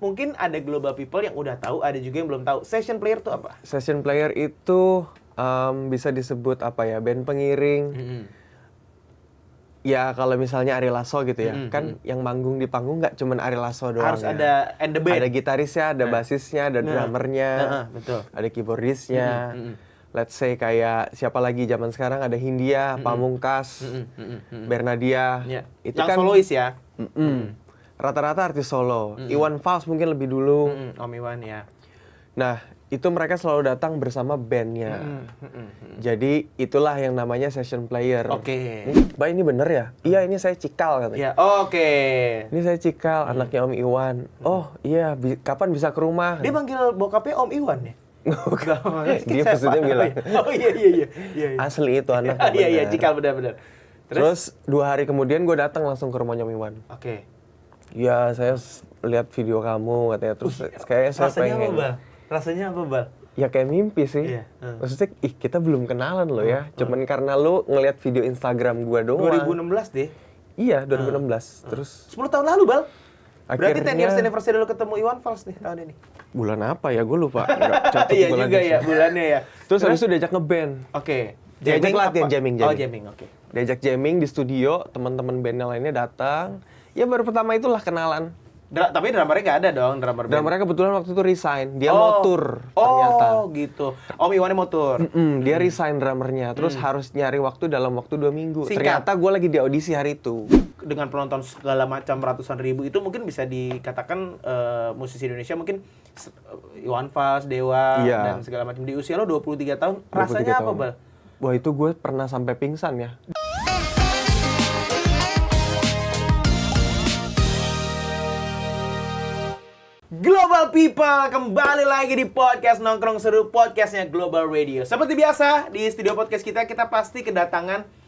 mungkin ada global people yang udah tahu, ada juga yang belum tahu. Session player itu apa? Session player itu bisa disebut apa ya, band pengiring. Ya kalau misalnya Ari Lasso gitu ya, kan yang manggung di panggung nggak cuman Ari Lasso doang. Harus ya. ada and the band. Ada gitarisnya, ada basisnya, ada drummernya, betul. ada keyboardisnya. Let's say kayak siapa lagi zaman sekarang, ada Hindia, Pamungkas, Bernadia. Itu yang kan solois ya. Rata-rata artis solo. Iwan Fals mungkin lebih dulu. Om Iwan ya. Nah, itu mereka selalu datang bersama bandnya. Jadi itulah yang namanya session player. Oke. Mbak ini bener ya? Iya, ini saya Cikal katanya. Ya, oke. Ini saya Cikal, anaknya Om Iwan. Oh iya, kapan bisa ke rumah? Dia panggil bokapnya Om Iwan ya? Dia maksudnya bilang. Oh iya. Asli itu anak. Iya, Cikal benar-benar. Terus 2 hari kemudian gue datang langsung ke rumahnya Om Iwan. Oke. Ya, saya lihat video kamu katanya. Terus kayaknya saya pengen. Rasanya apa, Bal? Ya kayak mimpi sih. Iya. Maksudnya, kita belum kenalan loh ya. Cuman karena lu ngelihat video Instagram gua doang. 2016 deh. Iya, 2016. Terus 10 tahun lalu, Bal. Berarti 10 akhirnya years anniversary lu ketemu Iwan Fals nih tahun ini. bulan apa ya? Gue lupa. Nggak cocok Iya bulannya juga sih. ya, bulannya ya. Terus habis itu diajak ngeband. Oke. Diajak latihan apa? jamming. Oh, jamming, oke. Diajak jamming di studio, teman-teman bandnya lainnya datang. Ya baru pertama itulah kenalan. Tapi drummernya nggak ada dong, drummer band. Dan mereka kebetulan waktu itu resign. Dia mau tour ternyata. Oh gitu. Om Iwannya mau tour. Dia resign drummernya. Terus harus nyari waktu dalam waktu 2 minggu. Singkat. Ternyata gue lagi di audisi hari itu. Dengan penonton segala macam ratusan ribu itu mungkin bisa dikatakan musisi Indonesia mungkin Iwan Fals, Dewa, Iya. dan segala macam. Di usia lo 23 tahun, 23 rasanya apa, tahun. Bal? Wah, itu gue pernah sampai pingsan ya. Global People, kembali lagi di podcast Nongkrong Seru, podcastnya Global Radio. Seperti biasa, di studio podcast kita pasti kedatangan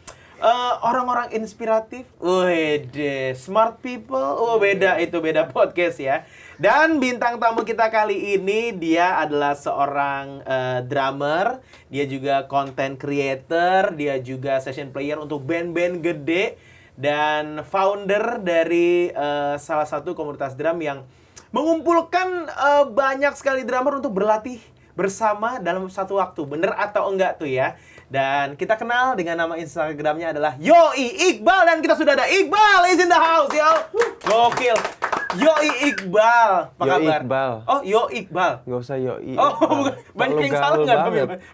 orang-orang inspiratif. Wede, smart people. Oh, beda podcast ya. Dan bintang tamu kita kali ini, dia adalah seorang drummer, dia juga content creator, dia juga session player untuk band-band gede, dan founder dari salah satu komunitas drum yang mengumpulkan banyak sekali drummer untuk berlatih bersama dalam satu waktu. Bener atau enggak tuh ya? Dan kita kenal dengan nama Instagramnya adalah Yoi Iqbal. Dan kita sudah ada Iqbal is in the house, yo. Gokil. Yoi Iqbal. Apa kabar? Iqbal. Oh, Yo Iqbal. Nggak usah Yoi. Oh, bukan. Banyak yang salah nggak?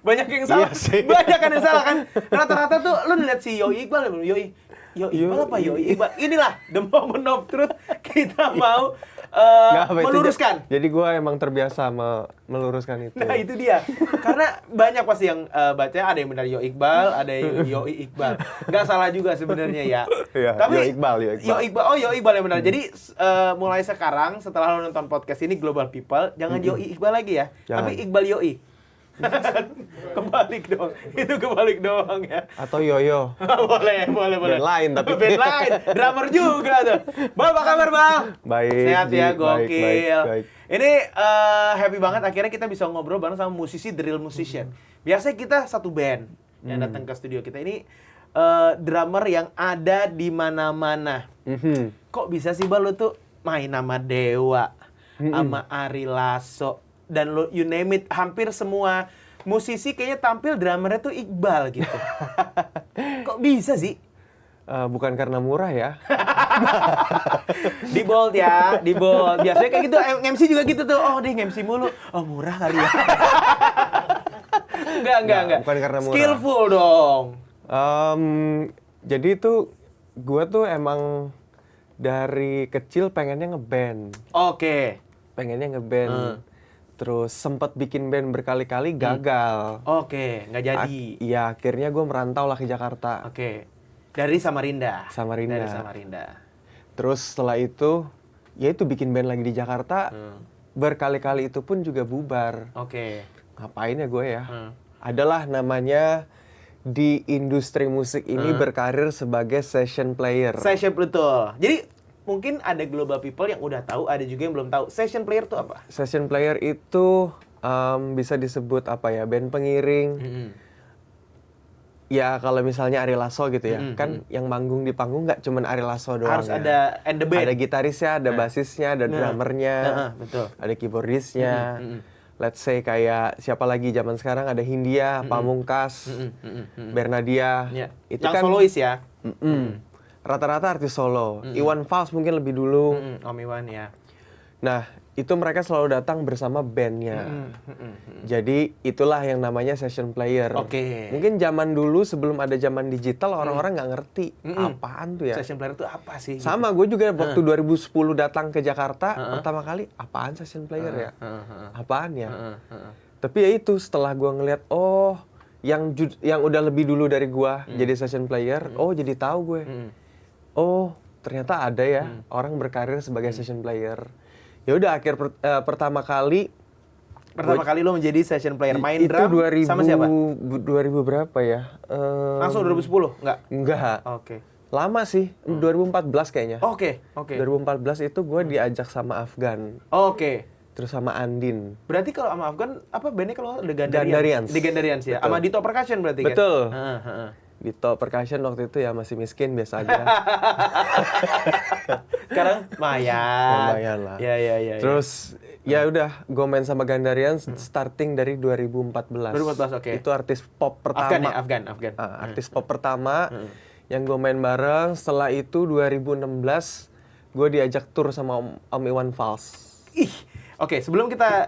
Banyak yang salah. Iya sih. Banyak kan yang salah kan? Rata-rata tuh lu lihat si Yoi Iqbal, Yoi Iqbal apa Yoi Iqbal? Inilah the moment of truth. Kita mau meluruskan. Jadi gue emang terbiasa meluruskan itu. Nah itu dia. Karena banyak pasti yang baca, ada yang benar Yo Iqbal, ada yang Yoi Iqbal. Nggak salah juga sebenarnya ya. Iya, Tapi Yo Iqbal. Oh, Yo Iqbal yang benar. Jadi mulai sekarang setelah lo nonton podcast ini Global People, jangan Yoi Iqbal lagi ya. Jangan. Tapi Iqbal Yoi. Kebalik dong. Itu kebalik doang ya. Atau Yoyo. boleh. Band lain tapi. Band lain. Drummer juga tuh. Bal, apa kabar, Bal? Baik. Sehat ya, Ji. gokil. Baik. Ini happy banget akhirnya kita bisa ngobrol bareng sama musisi The Real Musician. Biasanya kita satu band yang datang ke studio kita. Ini drummer yang ada di mana-mana. Kok bisa sih, Bal, lu tuh main nama Dewa, sama Ari Lasso, dan lo, you name it, hampir semua musisi kayaknya tampil drummernya tuh Iqbal gitu. Kok bisa sih? Bukan karena murah ya. Di bold ya, di bold. Biasanya kayak gitu, MC juga gitu tuh. Oh, dia MC mulu. Oh, murah kali ya. Enggak. Bukan karena murah. Skillful dong. Jadi itu gue tuh emang dari kecil pengennya ngeband. Oke. Pengennya ngeband. Terus sempat bikin band berkali-kali gagal. Oke, nggak jadi. Iya, akhirnya gue merantau lah ke Jakarta. Oke. Dari Samarinda. Samarinda. Dari Samarinda. Terus setelah itu, ya itu bikin band lagi di Jakarta. Berkali-kali itu pun juga bubar. Oke. Ngapain ya gue ya? Adalah namanya di industri musik ini berkarir sebagai session player. Session, betul. Jadi mungkin ada global people yang udah tahu, ada juga yang belum tahu. Session player itu apa? Session player itu bisa disebut apa ya? Band pengiring. Ya kalau misalnya Ari Lasso gitu ya, kan yang manggung di panggung nggak cuman Ari Lasso doang. Harus ya. ada and the band. Ada gitarisnya, ada basisnya, ada drummernya, betul. ada keyboardisnya. Let's say kayak siapa lagi zaman sekarang ada Hindia, Pamungkas, Bernadia. Ya. Itu yang kan solois ya. rata-rata artis solo. Iwan Fals mungkin lebih dulu. Om Iwan ya. Nah, itu mereka selalu datang bersama bandnya. Jadi itulah yang namanya session player. Oke. Mungkin zaman dulu sebelum ada zaman digital orang-orang nggak ngerti apaan tuh ya. Session player itu apa sih? Sama gue juga waktu 2010 datang ke Jakarta pertama kali apaan session player ya? Apaan ya? Tapi ya itu setelah gue ngeliat yang udah lebih dulu dari gue jadi session player, jadi tahu gue. Oh, ternyata ada ya orang berkarir sebagai session player. Ya udah pertama kali lo menjadi session player main itu drum 2000, sama siapa? 2000 berapa ya? Langsung 2010? Enggak. Oke. Lama sih, 2014 kayaknya. Oke. 2014 itu gue diajak sama Afgan. Oke. Terus sama Andin. Berarti kalau sama Afgan apa bandnya kalau The Gandarians. The Gandarians ya. Betul. Sama Dito Percussion berarti kan? Betul. Dito Percussion waktu itu ya masih miskin biasa aja. Sekarang lumayan. Lumayan lah. Ya. Terus ya udah gue main sama Gandarians starting dari 2014. 2014, oke. Itu artis pop pertama. Afgan. Artis pop pertama yang gue main bareng. Setelah itu 2016 gue diajak tur sama Om Iwan Fals. Oke, sebelum kita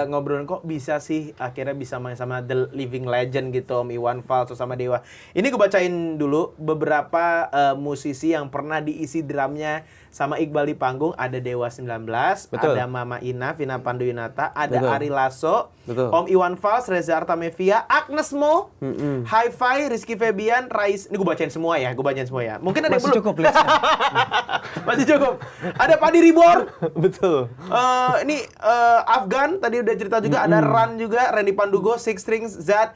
ngobrolin kok bisa sih akhirnya bisa main sama The Living Legend gitu, Om Iwan Fals sama Dewa. Ini gue bacain dulu beberapa musisi yang pernah diisi drumnya sama Iqbal di panggung. Ada Dewa 19, Betul. ada Mama Ina, Vina Panduwinata, ada Betul. Ari Lasso, Betul. Om Iwan Fals, Reza Artamevia, Agnes Mo, Hi-Fi, Rizky Febian, Rais. Ini gue bacain semua ya, Mungkin ada yang Masih belum. cukup listnya. Masih cukup. Ada Padi Ribor. Betul. Ini Afgan tadi udah cerita juga, ada Ran juga, Randy Pandugo, Six Strings, Zat,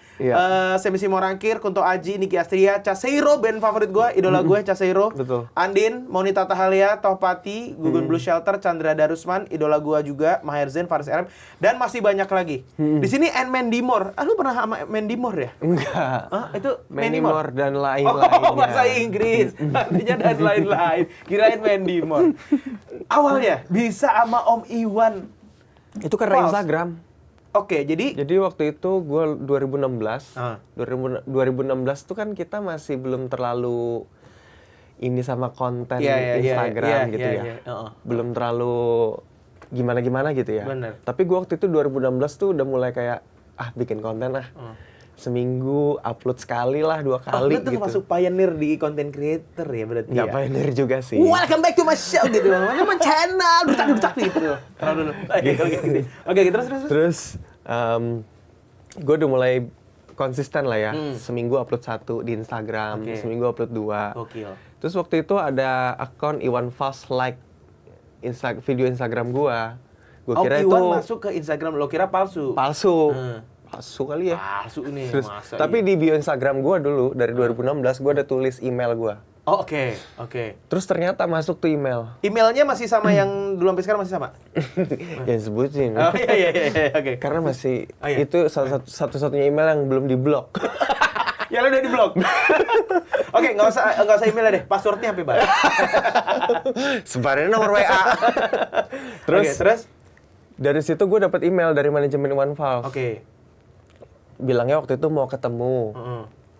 Semisi Morangkir, Kunto Aji, Niki Astria, Caseiro, band favorit gue, idola gue Caseiro. Betul. Andin, Monita Tahalia, Tohpati, Gugun Blue Shelter, Chandra Darusman, idola gue juga, Maher Zain, Faris RM, dan masih banyak lagi. Di sini Mandy Moore. Lu pernah sama Mandy Moore ya? Enggak. Itu Mandy Moore dan lain-lainnya. Oh, bahasa Inggris. Artinya dan lain-lain. Kirain Mandy Moore. Awalnya bisa sama Om Iwan. Itu karena Fals. Instagram. Oke, jadi waktu itu gue 2016. 2016 tuh kan kita masih belum terlalu ini sama konten Instagram gitu ya. Belum terlalu gimana-gimana gitu ya. Bener. Tapi gue waktu itu 2016 tuh udah mulai kayak bikin konten lah. Seminggu upload sekali lah, 2 kali lu tuh gitu. masuk pioneer di content creator ya berarti Nggak ya? pioneer juga sih. Welcome back to my show gitu. Nama channel, ducak gitu. Taruh dulu. Oke, terus. Terus gue udah mulai konsisten lah ya. Seminggu upload 1 di Instagram, seminggu upload 2. Gokil. Terus waktu itu ada akun Iwan Fals like video Instagram gua. Gua kira itu Iwan masuk ke Instagram, lo kira palsu? palsu. Palsu kali ya. Palsu nih, Terus, masa tapi iya? di bio Instagram gua dulu dari 2016 gua ada tulis email gua. Oh, oke. Terus ternyata masuk tuh email. Emailnya masih sama yang dulu sampai sekarang masih sama? Yang sebutin. Oh iya, oke. Karena masih iya. itu satu-satunya email yang belum diblok. Ya lu udah di blok. Oke, nggak usah email deh. Passwordnya apa, Bang? Sebarin nomor WA. Terus, Oke, terus? Dari situ gue dapat email dari manajemen Iwan Fals. Oke. Bilangnya waktu itu mau ketemu.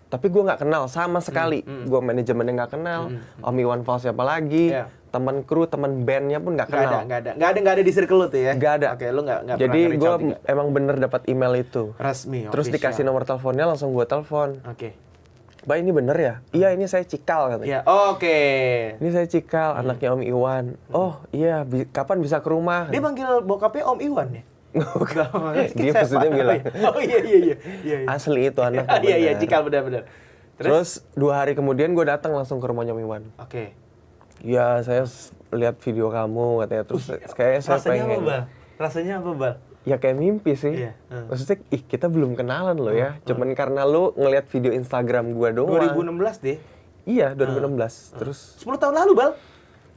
Tapi gue nggak kenal sama sekali. Gue manajemennya nggak kenal. Om Iwan Fals siapa lagi? Iya. Teman kru, teman bandnya pun nggak kenal. Nggak ada di circle lu tuh ya? Nggak ada. Oke, lu nggak Jadi pernah gue nge-reach out emang bener dapat email itu. resmi. Terus official. dikasih nomor teleponnya, langsung gue telepon. Oke. Mbak, ini bener ya? Iya, ini saya Cikal katanya. Ya, oke. Ini saya Cikal, anaknya Om Iwan. Oh iya, kapan bisa ke rumah? Dia panggil bokapnya Om Iwan ya? Dia maksudnya bilang. Oh iya. Asli itu anak. Iya, Cikal benar. Terus 2 hari kemudian gue datang langsung ke rumahnya Om Iwan. Oke. Ya, saya lihat video kamu katanya. Terus kayaknya saya pengen. Rasanya apa, Bal? Ya kayak mimpi sih. Iya. Maksudnya, kita belum kenalan loh ya. Cuman karena lu ngelihat video Instagram gua doang. 2016 deh. Iya, 2016. Terus 10 tahun lalu, Bal.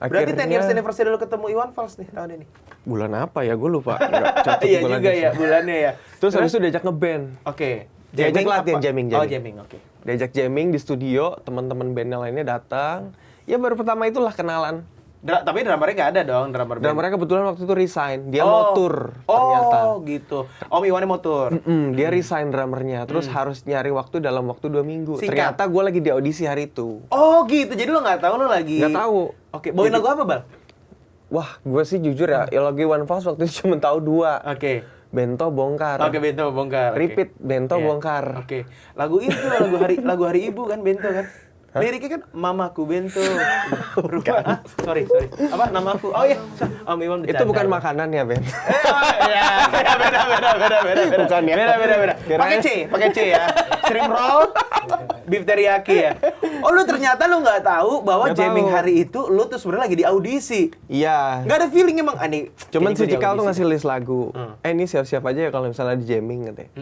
Berarti 10 akhirnya years anniversary lu ketemu Iwan Fals nih tahun ini. bulan apa ya? Gue lupa. Nggak catat Iya bulannya juga sih. ya, bulannya ya. Terus habis itu diajak ngeband. Oke. Diajak latihan apa? jamming. Oh, jamming, oke. diajak jamming di studio, teman-teman bandnya lainnya datang. Ya baru pertama itulah kenalan. Tapi drummernya nggak ada dong, drummer band. Dan mereka kebetulan waktu itu resign, dia mau tour ternyata. Oh gitu. Om Iwannya mau tour. Dia resign drummernya, terus harus nyari waktu dalam waktu 2 minggu. Singkat. Ternyata gue lagi di audisi hari itu. Oh gitu, jadi lo nggak tahu lo lagi. Nggak tahu. Oke, bawain lagu apa, Bal? Wah, gue sih jujur ya, lagi One Falls waktu itu cuma tahu 2. Oke. Bento bongkar. Oke, Bento bongkar. Repeat, Bento Iya. bongkar. Oke. Lagu itu lagu hari ibu kan Bento kan? Liriknya kan mamaku Bento. Rumah. Sorry. Apa namaku? Oh iya, Om Iwan bercanda. Itu bukan makanan ya, Ben? Iya, beda. Bukan ya? Beda. Pakai C ya. Shrimp roll, beef teriyaki ya. Oh, lu ternyata lu nggak tahu bahwa Nggak jamming tahu. hari itu lu tuh sebenarnya lagi di audisi. Iya. Nggak ada feeling emang aneh. Cuman si Cikal tuh ngasih list lagu. Hmm. Ini siap-siap aja ya kalau misalnya di jamming katanya.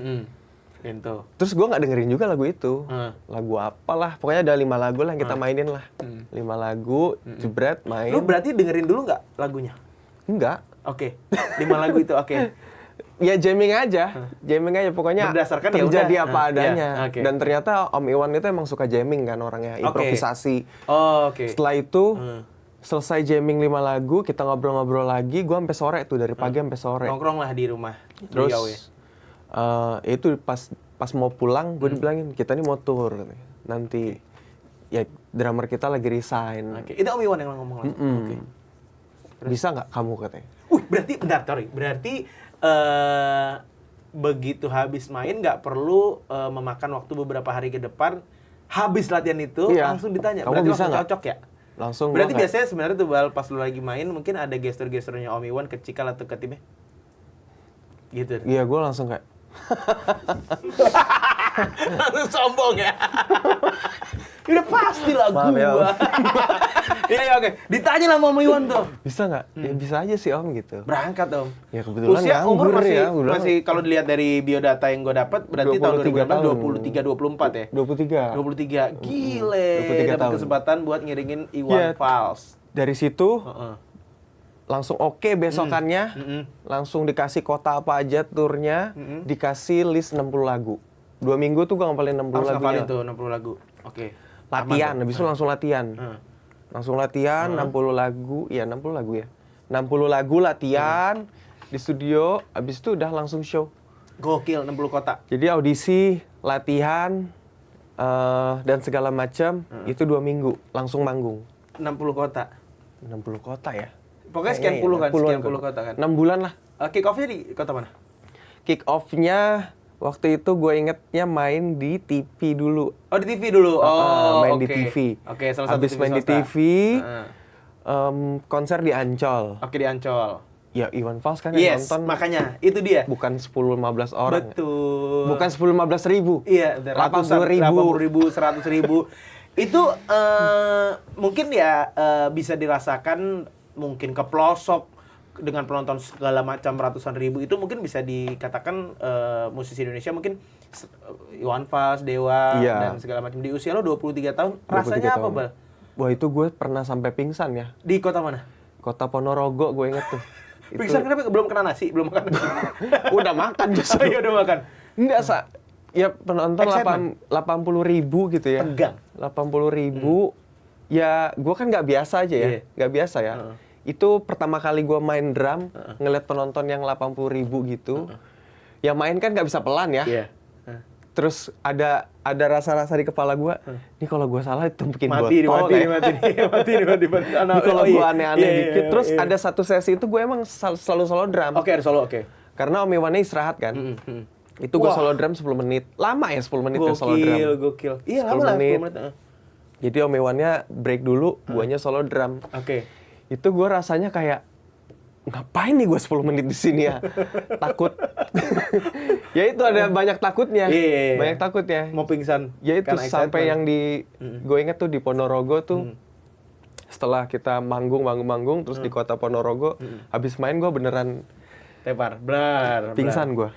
Bento. Terus gue nggak dengerin juga lagu itu. Hmm. Lagu apalah, pokoknya ada 5 lagu lah yang kita mainin lah. 5 lagu, jebret, main. Lu berarti dengerin dulu nggak lagunya? Enggak. Oke. 5 lagu itu oke. Ya jamming aja, pokoknya Berdasarkan ya terjadi udah. apa Iya, adanya. oke. Dan ternyata Om Iwan itu emang suka jamming kan orangnya, improvisasi. Oh, oke. Setelah itu selesai jamming 5 lagu, kita ngobrol-ngobrol lagi, gua sampai sore tuh, dari pagi sampai sore. Nongkrong lah di rumah. Terus beliau ya. itu pas mau pulang gue dibilangin kita nih mau tour katanya. Nanti ya drummer kita lagi resign. Oke. Itu Om Iwan yang ngomong langsung. Oke. Bisa nggak kamu katanya? Berarti bentar, sorry. Berarti begitu habis main nggak perlu memakan waktu beberapa hari ke depan. Habis latihan itu Iya. langsung ditanya. Kamu Berarti bisa langsung nggak? cocok ya? Langsung Berarti gua nggak- biasanya sebenarnya tuh Bal, pas lu lagi main mungkin ada gestur-gesturnya Om Iwan ke Cikal atau ke timnya? Gitu. Iya, gue langsung kayak Langsung sombong ya. Udah pasti lah Maaf ya, gua. Iya, oke. Ditanya lah sama Om Iwan tuh. bisa nggak? Ya bisa aja sih Om gitu. Berangkat Om. Ya kebetulan Usia umur nganggur masih ya, udah. masih kalau dilihat dari biodata yang gue dapat berarti tahun 23 tahun. 2023 24 ya. 23. 23. Gile. 23 Dapat tahun. kesempatan buat ngiringin Iwan Iya. Fals. Dari situ Heeh. langsung oke besokannya, langsung dikasih kota apa aja turnya, dikasih list 60 lagu. 2 minggu tuh gue ngapalin 60 Harus lagu. ngapalin tuh 60 lagu. Oke. Latihan, Aman tuh. habis itu langsung latihan. Langsung latihan 60 lagu, iya 60 lagu ya. 60 lagu latihan di studio, habis itu udah langsung show. Gokil 60 kota. Jadi audisi, latihan, dan segala macam itu 2 minggu langsung manggung. 60 kota. 60 kota ya. Pokoknya sekian puluh kan, sekian puluh kota kan. 6 bulan lah. Kick off-nya di kota mana? Kick off-nya waktu itu gue ingetnya main di TV dulu. Oh, di TV dulu. Oh, main oke. di TV. Oke, salah satu Habis TV main di swasta. TV, Heeh. konser di Ancol. Oke, di Ancol. Ya Iwan Fals kan yang Yes, nonton. makanya itu dia. Bukan 10-15 orang. Betul. Bukan 10-15 ribu. Iya, 80.000. 100.000. Itu mungkin ya bisa dirasakan mungkin ke pelosok dengan penonton segala macam ratusan ribu itu mungkin bisa dikatakan musisi Indonesia mungkin Iwan Fals, Dewa Iya. dan segala macam di usia lo 23 tahun 23 rasanya apa, tahun. Bal? Wah itu gue pernah sampai pingsan ya. Di kota mana? Kota Ponorogo gue inget tuh. Pingsan kenapa? Belum kena nasi, belum makan nasi. Udah makan Oh, justru. iya udah makan. Enggak, ya penonton Excitement. 80.000 gitu ya. Tegang. 80.000. Ya gue kan nggak biasa aja ya. Iya. Nggak biasa ya. Itu pertama kali gue main drum, ngeliat penonton yang 80.000 gitu. Ya main kan nggak bisa pelan ya. Iya. Terus ada rasa-rasa di kepala gue, ini kalau gue salah ditumpukin Mati, botol ya. mati. Ini kalau gue aneh-aneh Iya, dikit. Terus iya. ada satu sesi itu gue emang selalu solo drum. Oke, ada solo, oke. Karena Om Iwannya istirahat kan. Itu gue Wah. solo drum 10 menit. Lama ya 10 menit ya solo drum. Gokil. Iya, 10 lama lah 10 menit. menit. Jadi Om Iwannya break dulu, guanya solo drum. Oke. Itu gue rasanya kayak, ngapain nih gue 10 menit di sini ya? Takut. Ya itu ada banyak takutnya. Iya. Banyak takutnya. Mau pingsan. Ya itu Karena sampai excitement. yang di, gue inget tuh di Ponorogo tuh, setelah kita manggung terus di kota Ponorogo, habis main gue beneran Tepar, blar. pingsan gue.